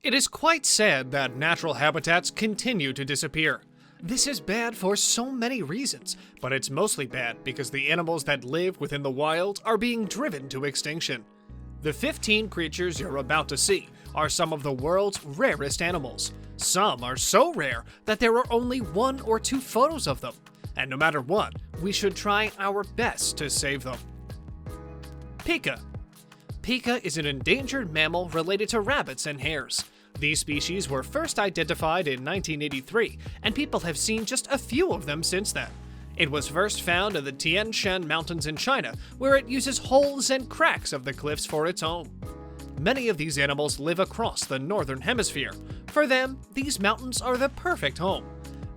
It is quite sad that natural habitats continue to disappear. This is bad for so many reasons, but it's mostly bad because the animals that live within the wild are being driven to extinction. The 15 creatures you're about to see are some of the world's rarest animals. Some are so rare that there are only 1 or 2 photos of them, and no matter what, we should try our best to save them. Pika. Pika is an endangered mammal related to rabbits and hares. These species were first identified in 1983, and people have seen just a few of them since then. It was first found in the Tian Shan Mountains in China, where it uses holes and cracks of the cliffs for its home. Many of these animals live across the northern hemisphere. For them, these mountains are the perfect home.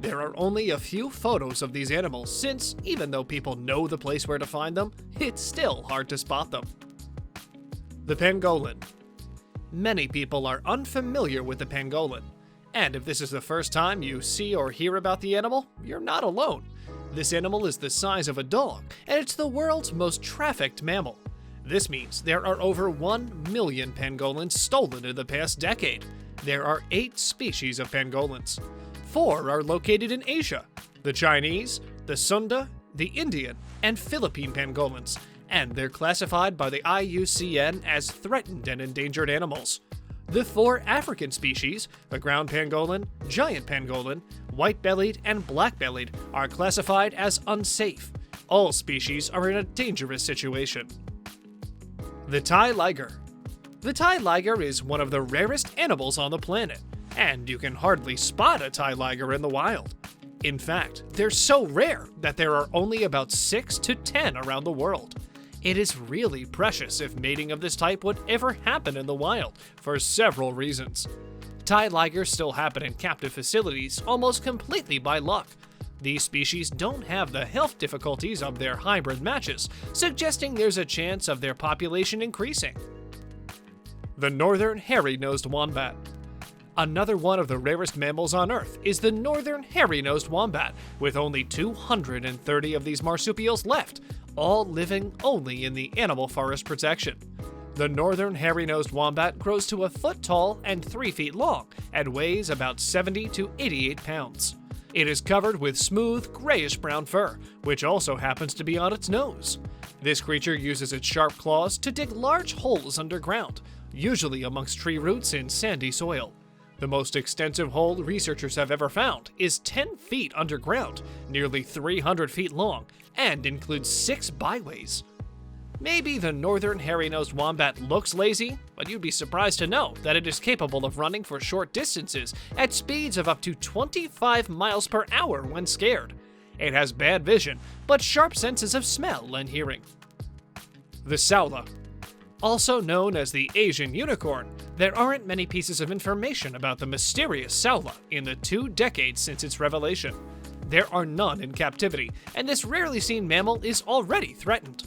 There are only a few photos of these animals since, even though people know the place where to find them, it's still hard to spot them. The pangolin. Many people are unfamiliar with the pangolin, and if this is the first time you see or hear about the animal, you're not alone. This animal is the size of a dog, and it's the world's most trafficked mammal. This means there are over 1 million pangolins stolen in the past decade. There are 8 species of pangolins. 4 are located in Asia: the Chinese, the Sunda, the Indian, and Philippine pangolins, and they're classified by the IUCN as threatened and endangered animals. The 4 African species, the ground pangolin, giant pangolin, white-bellied, and black-bellied, are classified as unsafe. All species are in a dangerous situation. The Thai liger. The Thai liger is one of the rarest animals on the planet, and you can hardly spot a Thai liger in the wild. In fact, they're so rare that there are only about 6 to 10 around the world. It is really precious if mating of this type would ever happen in the wild, for several reasons. Thai ligers still happen in captive facilities almost completely by luck. These species don't have the health difficulties of their hybrid matches, suggesting there's a chance of their population increasing. The northern hairy-nosed wombat. Another one of the rarest mammals on Earth is the northern hairy-nosed wombat, with only 230 of these marsupials left, all living only in the animal forest protection. The northern hairy-nosed wombat grows to 1 foot tall and 3 feet long, and weighs about 70 to 88 pounds. It is covered with smooth, grayish-brown fur, which also happens to be on its nose. This creature uses its sharp claws to dig large holes underground, usually amongst tree roots in sandy soil. The most extensive hole researchers have ever found is 10 feet underground, nearly 300 feet long, and includes 6 byways. Maybe the northern hairy-nosed wombat looks lazy, but you'd be surprised to know that it is capable of running for short distances at speeds of up to 25 miles per hour when scared. It has bad vision, but sharp senses of smell and hearing. The SAOLA. Also known as the Asian unicorn, there aren't many pieces of information about the mysterious SAOLA in the 2 decades since its revelation. There are none in captivity, and this rarely seen mammal is already threatened.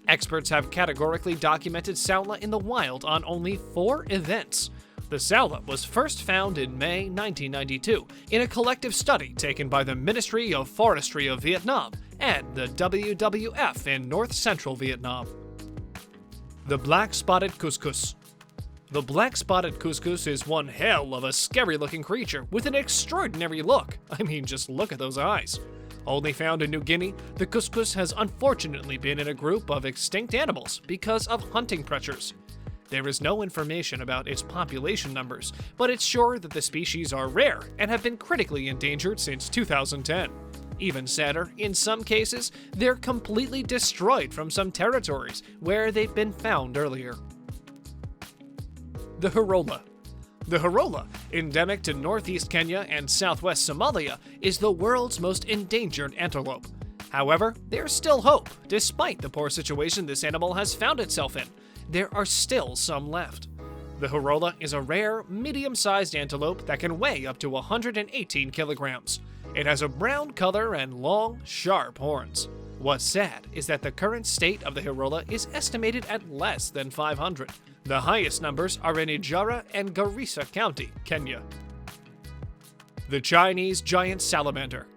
Experts have categorically documented SAOLA in the wild on only 4 events. The SAOLA was first found in May 1992 in a collective study taken by the Ministry of Forestry of Vietnam and the WWF in north-central Vietnam. The black-spotted cuscus. The black-spotted cuscus is one hell of a scary-looking creature with an extraordinary look. I mean, just look at those eyes. Only found in New Guinea, the cuscus has unfortunately been in a group of extinct animals because of hunting pressures. There is no information about its population numbers, but it's sure that the species are rare and have been critically endangered since 2010. Even sadder, in some cases, they're completely destroyed from some territories where they've been found earlier. The HIROLA. The HIROLA, endemic to northeast Kenya and southwest Somalia, is the world's most endangered antelope. However, there's still hope. Despite the poor situation this animal has found itself in, there are still some left. The HIROLA is a rare, medium-sized antelope that can weigh up to 118 kilograms. It has a brown color and long, sharp horns. What's sad is that the current state of the HIROLA is estimated at less than 500. The highest numbers are in Ijara and Garissa County, Kenya. The Chinese giant salamander.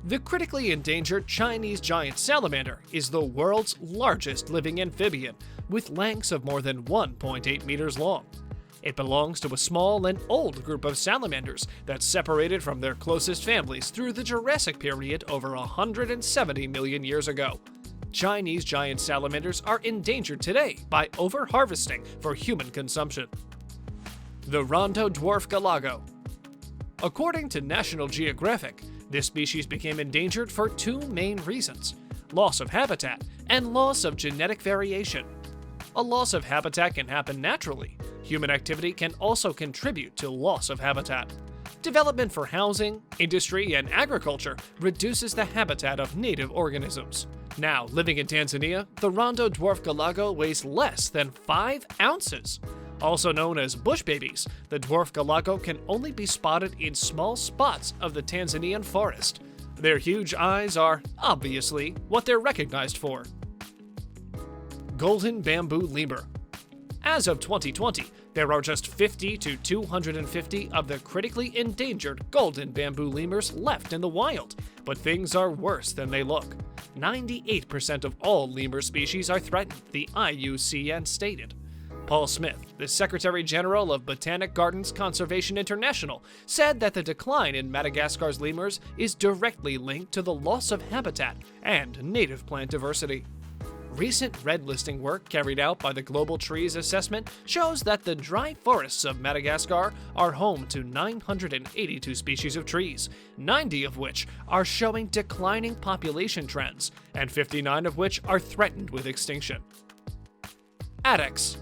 The critically endangered Chinese giant salamander is the world's largest living amphibian, with lengths of more than 1.8 meters long. It belongs to a small and old group of salamanders that separated from their closest families through the Jurassic period over 170 million years ago. Chinese giant salamanders are endangered today by over-harvesting for human consumption. The Rondo dwarf galago. According to National Geographic, this species became endangered for two main reasons: loss of habitat and loss of genetic variation. A loss of habitat can happen naturally. Human activity can also contribute to loss of habitat. Development for housing, industry, and agriculture reduces the habitat of native organisms. Now, living in Tanzania, the Rondo dwarf galago weighs less than 5 ounces. Also known as bush babies, the dwarf galago can only be spotted in small spots of the Tanzanian forest. Their huge eyes are, obviously, what they're recognized for. Golden bamboo lemur. As of 2020, there are just 50 to 250 of the critically endangered golden bamboo lemurs left in the wild, but things are worse than they look. 98% of all lemur species are threatened, the IUCN stated. Paul Smith, the Secretary General of Botanic Gardens Conservation International, said that the decline in Madagascar's lemurs is directly linked to the loss of habitat and native plant diversity. Recent red listing work carried out by the Global Trees Assessment shows that the dry forests of Madagascar are home to 982 species of trees, 90 of which are showing declining population trends, and 59 of which are threatened with extinction. ADDAX.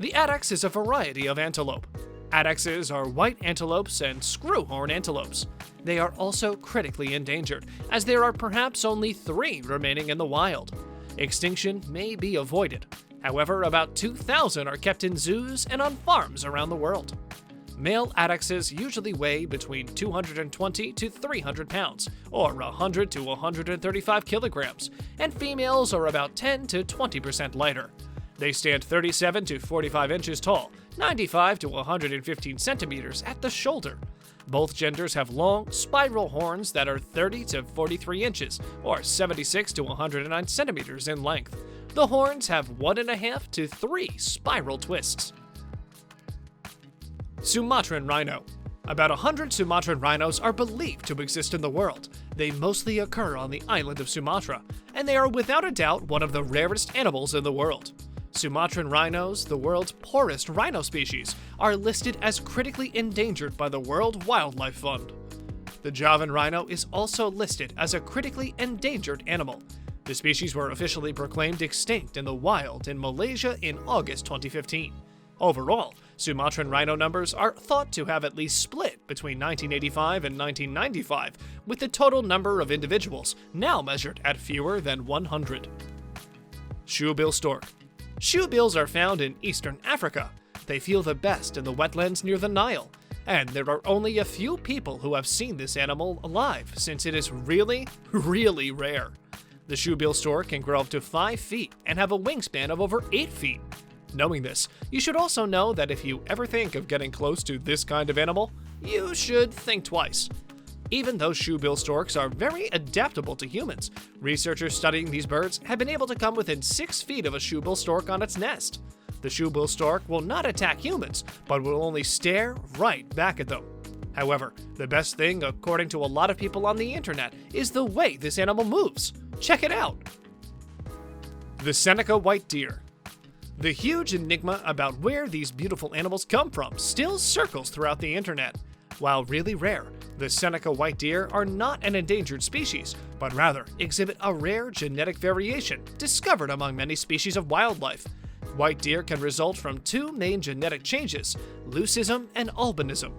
The ADDAX is a variety of antelope. ADDAXes are white antelopes and screwhorn antelopes. They are also critically endangered, as there are perhaps only 3 remaining in the wild. Extinction may be avoided. However, about 2,000 are kept in zoos and on farms around the world. Male ADDAXes usually weigh between 220 to 300 pounds, or 100 to 135 kilograms, and females are about 10 to 20% lighter. They stand 37 to 45 inches tall, 95 to 115 centimeters at the shoulder. Both genders have long, spiral horns that are 30 to 43 inches, or 76 to 109 centimeters in length. The horns have 1.5 to 3 spiral twists. Sumatran rhino. About 100 Sumatran rhinos are believed to exist in the world. They mostly occur on the island of Sumatra, and they are without a doubt one of the rarest animals in the world. Sumatran rhinos, the world's poorest rhino species, are listed as critically endangered by the World Wildlife Fund. The Javan rhino is also listed as a critically endangered animal. The species were officially proclaimed extinct in the wild in Malaysia in August 2015. Overall, Sumatran rhino numbers are thought to have at least split between 1985 and 1995, with the total number of individuals now measured at fewer than 100. Shoebill stork. Shoebills are found in eastern Africa. They feel the best in the wetlands near the Nile, and there are only a few people who have seen this animal alive since it is really, really rare. The shoebill stork can grow up to 5 feet and have a wingspan of over 8 feet. Knowing this, you should also know that if you ever think of getting close to this kind of animal, you should think twice. Even though shoebill storks are very adaptable to humans, researchers studying these birds have been able to come within 6 feet of a shoebill stork on its nest. The shoebill stork will not attack humans, but will only stare right back at them. However, the best thing, according to a lot of people on the internet, is the way this animal moves. Check it out! The Seneca white deer. The huge enigma about where these beautiful animals come from still circles throughout the internet. While really rare, the Seneca white deer are not an endangered species, but rather exhibit a rare genetic variation discovered among many species of wildlife. White deer can result from 2 main genetic changes, leucism and albinism.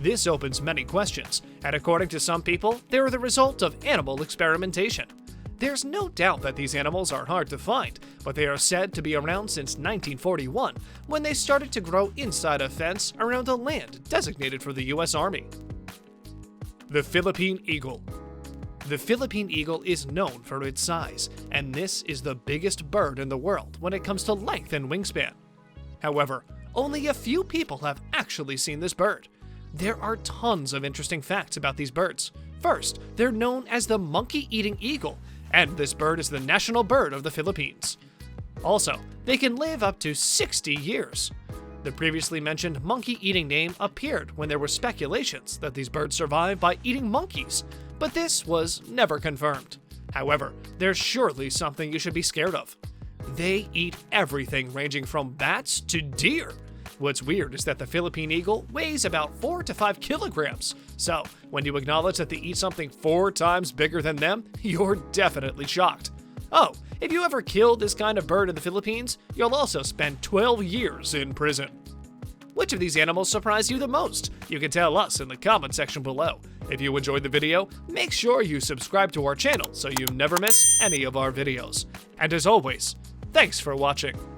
This opens many questions, and according to some people, they are the result of animal experimentation. There's no doubt that these animals are hard to find, but they are said to be around since 1941, when they started to grow inside a fence around a land designated for the US Army. The Philippine eagle. The Philippine eagle is known for its size, and this is the biggest bird in the world when it comes to length and wingspan. However, only a few people have actually seen this bird. There are tons of interesting facts about these birds. First, they're known as the monkey-eating eagle, and this bird is the national bird of the Philippines. Also, they can live up to 60 years. The previously mentioned monkey-eating name appeared when there were speculations that these birds survive by eating monkeys, but this was never confirmed. However, there's surely something you should be scared of. They eat everything ranging from bats to deer. What's weird is that the Philippine eagle weighs about 4 to 5 kilograms, so when you acknowledge that they eat something 4 times bigger than them, you're definitely shocked. Oh, if you ever kill this kind of bird in the Philippines, you'll also spend 12 years in prison. Which of these animals surprised you the most? You can tell us in the comment section below. If you enjoyed the video, make sure you subscribe to our channel so you never miss any of our videos. And as always, thanks for watching.